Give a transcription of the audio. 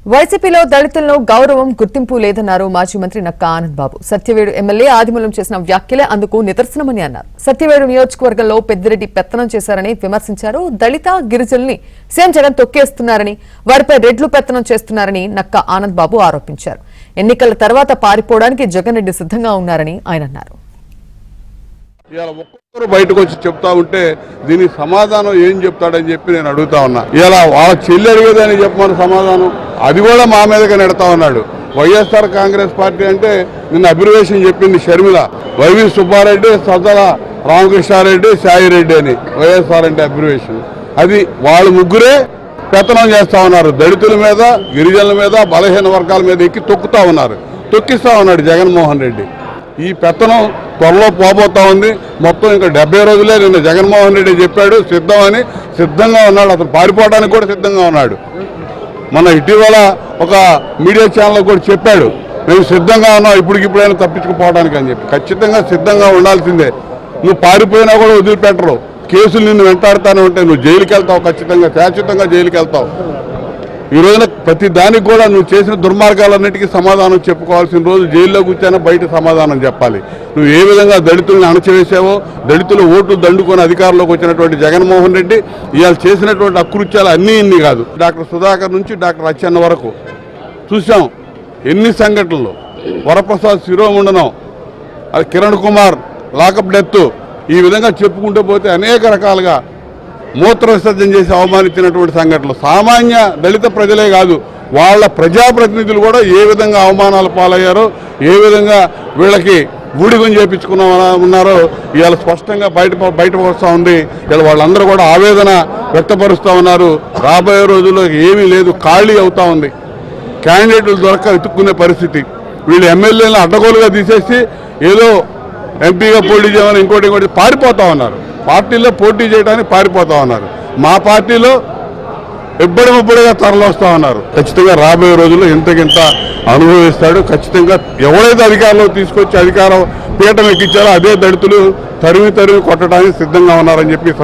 వైసీపీలో దళితులను గౌరవం గుర్తింపు లేదన్నారు మాజీ మంత్రి నక్కా ఆనంద్ బాబు. సత్యవేడు ఎమ్మెల్యే ఆదిమూలం చేసిన వ్యాఖ్యలే అందుకు నిదర్శనమని అన్నారు. సత్యవేడు నియోజకవర్గంలో పెద్దిరెడ్డి పెత్తనం చేశారని విమర్శించారు. దళిత గిరిజనుల్ని సీఎం జగన్ తొక్కేస్తున్నారని, వారిపై రెడ్లు పెత్తనం చేస్తున్నారని నక్కా ఆనంద్ బాబు ఆరోపించారు. ఎన్నికల తర్వాత పారిపోవడానికి జగన్ రెడ్డి సిద్ధంగా ఉన్నారని ఆయన అన్నారు. ఒక్కొక్కరు బయటకు వచ్చి చెప్తా ఉంటే దీనికి సమాధానం ఏం చెప్తాడని చెప్పి నేను అడుగుతా ఉన్నా. ఇలా వాళ్ళ చెల్లి అడిగేదని చెప్పమని సమాధానం అది కూడా మా మీదగా నెడతా ఉన్నాడు. వైఎస్ఆర్ కాంగ్రెస్ పార్టీ అంటే నిన్న అబ్రివేషన్ చెప్పింది షర్మిల, వైవి సుబ్బారెడ్డి, సజ్జల రామకృష్ణారెడ్డి, సాయిరెడ్డి అని వైఎస్ఆర్ అంటే అబ్రివేషన్. అది వాళ్ళు ముగ్గురే పెత్తనం చేస్తా ఉన్నారు. దళితుల మీద, గిరిజనుల మీద, బలహీన వర్గాల మీద ఎక్కి తొక్కిస్తా ఉన్నాడు జగన్మోహన్ రెడ్డి. ఈ పెత్తనం త్వరలో పోబోతా ఉంది. మొత్తం ఇంకా 70 రోజులే. నిన్న జగన్మోహన్ రెడ్డి చెప్పాడు సిద్ధంగా ఉన్నాడు. అతను పారిపోవడానికి కూడా సిద్ధంగా ఉన్నాడు. మన ఇటీవల ఒక మీడియా ఛానల్ కూడా చెప్పాడు, మేము సిద్ధంగా ఉన్నాం ఇప్పటికిప్పుడైనా తప్పించుకుపోవడానికి అని చెప్పి. ఖచ్చితంగా సిద్ధంగా ఉండాల్సిందే. నువ్వు పారిపోయినా కూడా వదిలిపెట్టరు. కేసులు నిన్ను వెంటాడుతూనే ఉంటాయి. నువ్వు జైలుకి వెళ్తావు, ఖచ్చితంగా శాశ్వతంగా జైలుకి వెళ్తావు. ఈ రోజున ప్రతి దానికి కూడా నువ్వు చేసిన దుర్మార్గాలన్నిటికీ సమాధానం చెప్పుకోవాల్సిన రోజు జైల్లో కూర్చొని బయట సమాధానం చెప్పాలి. నువ్వు ఏ విధంగా దళితులను అణచివేసావో, దళితులు ఓట్లు దండుకొని అధికారంలోకి వచ్చినటువంటి జగన్మోహన్ రెడ్డి ఇవాళ చేసినటువంటి అకృత్యాలు అన్నీ ఇన్ని కాదు. డాక్టర్ సుధాకర్ నుంచి డాక్టర్ అచ్చెన్న వరకు చూసాం ఎన్ని సంఘటనలు. వరప్రసాద్ శిరోముండనం, కిరణ్ కుమార్ లాకప్ డెత్, ఈ విధంగా చెప్పుకుంటూ పోతే అనేక రకాలుగా మూత్ర విసర్జన చేసి అవమానించినటువంటి సంఘటనలు. సామాన్య దళిత ప్రజలే కాదు, వాళ్ళ ప్రజాప్రతినిధులు కూడా ఏ విధంగా అవమానాలు పాలయ్యారో, ఏ విధంగా వీళ్ళకి ఊడిగం ఉన్నారో ఇవాళ స్పష్టంగా బయటకు వస్తూ ఉంది. ఇలా వాళ్ళందరూ కూడా ఆవేదన వ్యక్తపరుస్తూ ఉన్నారు. రాబోయే రోజుల్లో ఏమీ లేదు, ఖాళీ అవుతా ఉంది. క్యాండిడేట్లు వెతుక్కునే పరిస్థితి. వీళ్ళు ఎమ్మెల్యేలను అడ్డగోలుగా తీసేసి ఏదో ఎంపీగా పోటీ చేయమని ఇంకోటి పారిపోతా ఉన్నారు. పార్టీలో పోటీ చేయడానికి పారిపోతా ఉన్నారు. మా పార్టీలో ఎప్పటికప్పుడుగా తరలి వస్తూ ఉన్నారు. ఖచ్చితంగా రాబోయే రోజుల్లో ఇంతకింత అనుభవిస్తాడు. ఖచ్చితంగా ఎవరైతే అధికారంలో తీసుకొచ్చి అధికారం పీఠం ఎక్కించారో అదే దళితులు తరిమి కొట్టడానికి సిద్ధంగా ఉన్నారని చెప్పి